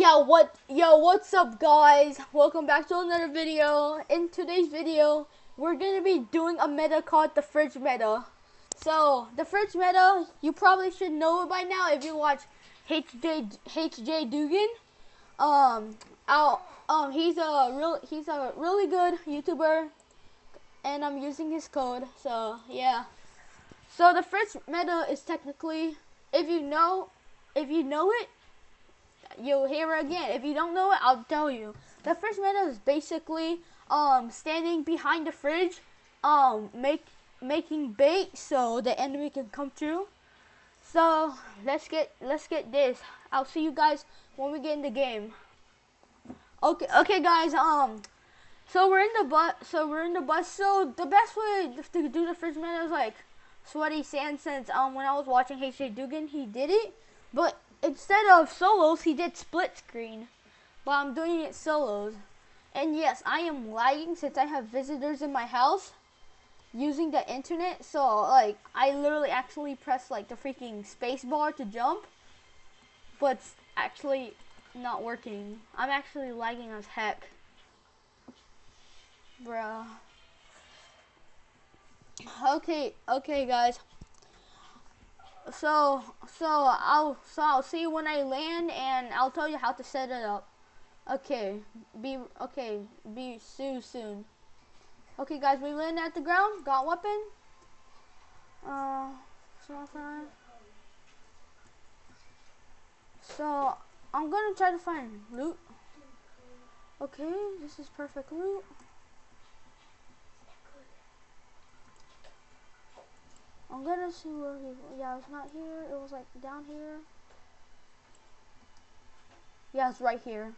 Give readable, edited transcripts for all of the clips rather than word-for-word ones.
What's up guys? Welcome back to another video. In today's video, we're gonna be doing a meta called the fridge meta. So the fridge meta, you probably should know it by now if you watch HJDoogan. He's a really good YouTuber, and I'm using his code. So yeah. So the fridge meta is technically, if you know it, you'll hear it again. If you don't know it, I'll tell you. The first meta is basically standing behind the fridge, making bait so the enemy can come through. So let's get this. I'll see you guys when we get in the game. Okay guys, so we're in the bus. So the best way to do the fridge meta is like Sweaty Sand, since when I was watching HJDoogan, he did it, but instead of solos, he did split screen, but I'm doing it solos. And yes, I am lagging since I have visitors in my house using the internet. So like, I literally actually press like the freaking space bar to jump, but it's actually not working. I'm actually lagging as heck, bruh. Okay guys. So I'll see you when I land, and I'll tell you how to set it up. Okay, see you soon. Okay guys, we land at the ground, got weapon. So I'm gonna try to find loot. Okay, this is perfect loot. I'm gonna see where yeah, it's not here. It was like down here. Yeah, it's right here.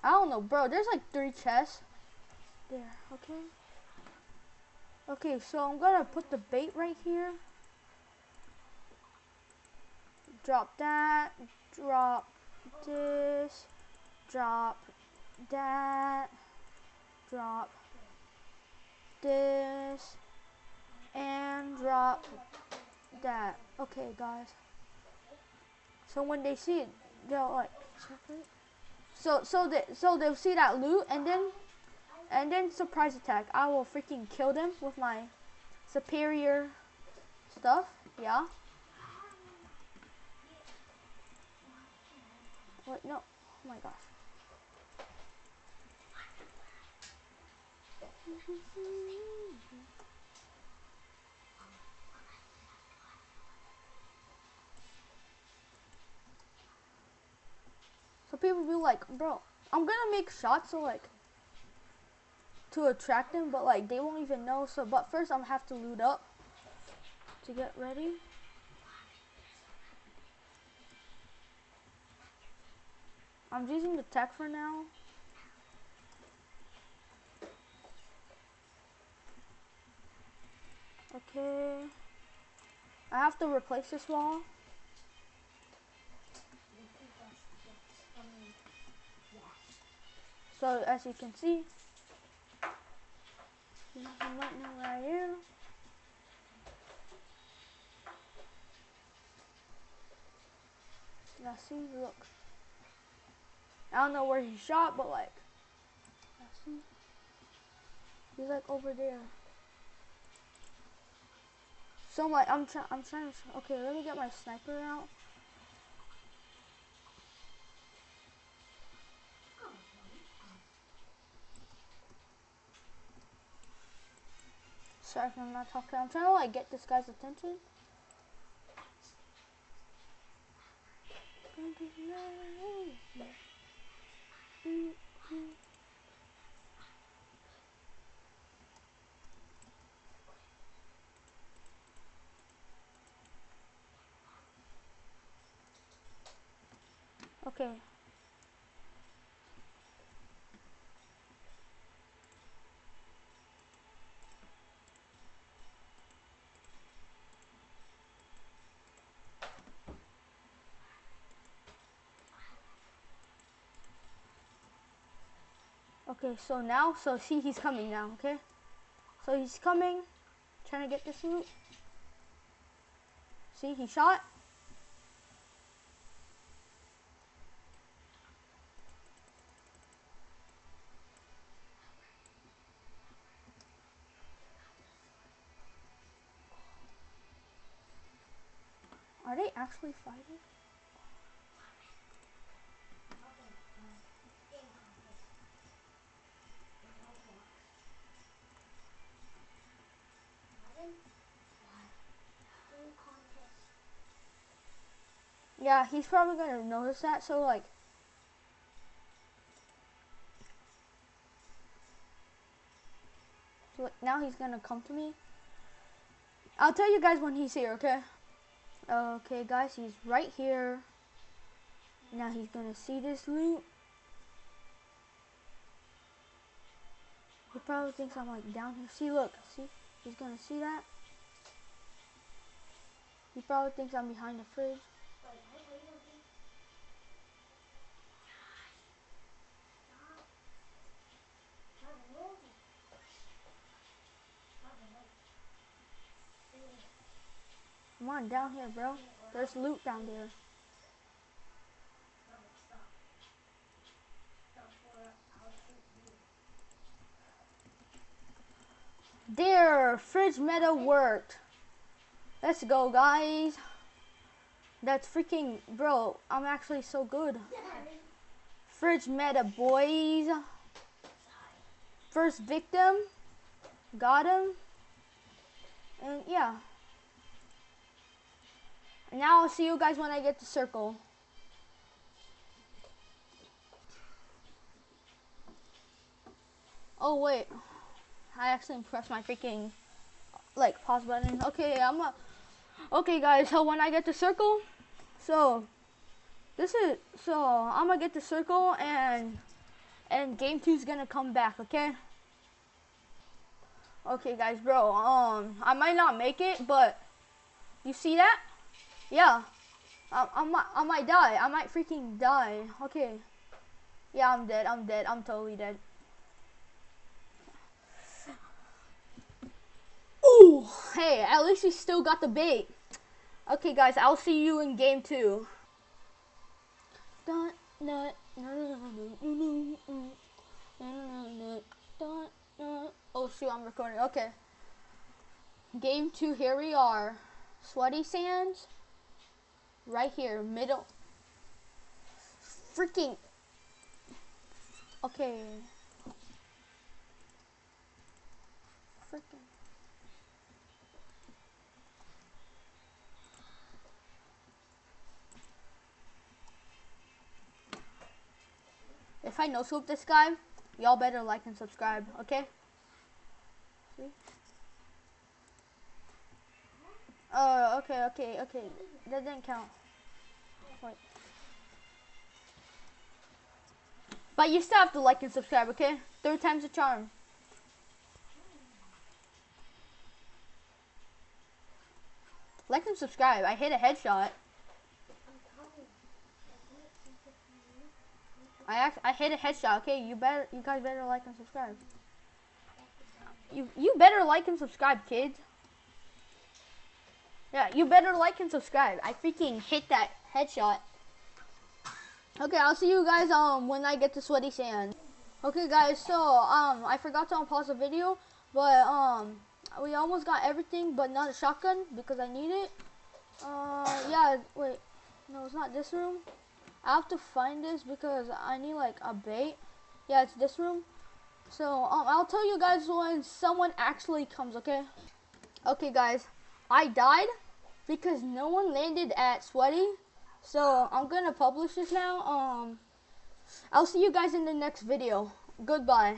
I don't know, bro. There's like 3 chests. There, okay. Okay, so I'm gonna put the bait right here. Drop that. Drop this. Drop that, drop this, and drop that. Okay guys, so when they see it, they'll like check it. So they'll see that loot, and then surprise attack. I will freaking kill them with my superior stuff. Yeah. Wait, no. Oh my gosh. So people be like, bro, I'm gonna make shots so like to attract them, but like they won't even know. So but first I'm gonna have to loot up to get ready. I'm using the tech for now. Okay, I have to replace this wall. So as you can see, you might know where I am. Now see, look. I don't know where he shot, but like, see, he's like over there. So like, I'm trying to, okay, let me get my sniper out. Sorry if I'm not talking. I'm trying to like get this guy's attention. Okay. Okay, so now, so see, he's coming now, okay? So he's coming. trying to get this loot. See, he shot. Are they actually fighting? Yeah, he's probably gonna notice that, so like now he's gonna come to me. I'll tell you guys when he's here, okay? Okay guys, he's right here. Now he's gonna see this loot. He probably thinks I'm like down here. See, look, see? He's gonna see that. He probably thinks I'm behind the fridge. Come on, down here, bro. There's loot down there. There, fridge meta worked. Let's go, guys. That's freaking, bro, I'm actually so good. Fridge meta, boys. First victim. Got him. And yeah. And now I'll see you guys when I get to circle. Oh, wait. I actually pressed my freaking, like, pause button. Okay, okay, guys, so when I get to circle, I'm gonna get to circle, and game 2 is gonna come back, okay? Okay, guys, bro, I might not make it, but you see that? Yeah, I might die. I might freaking die. Okay. Yeah, I'm dead. I'm totally dead. Ooh, hey, at least we still got the bait. Okay, guys, I'll see you in game 2. Oh, shoot, I'm recording. Okay. Game 2, here we are. Sweaty Sands. Right here, middle. Freaking. Okay. Freaking. If I no-scope this guy, y'all better like and subscribe, okay? See? Okay. That didn't count. Wait. But you still have to like and subscribe, okay? 3rd time's a charm. Like and subscribe. I hit a headshot. I hit a headshot, okay? You guys better like and subscribe. You better like and subscribe, kids. Yeah, you better like and subscribe. I freaking hit that headshot. Okay, I'll see you guys when I get to Sweaty Sand. Okay, guys, so I forgot to unpause the video, but we almost got everything, but not a shotgun because I need it. Yeah, wait, no, it's not this room. I have to find this because I need like a bait. Yeah, it's this room. So I'll tell you guys when someone actually comes, okay? Okay, guys, I died because no one landed at Sweaty. So I'm gonna publish this now. I'll see you guys in the next video. Goodbye.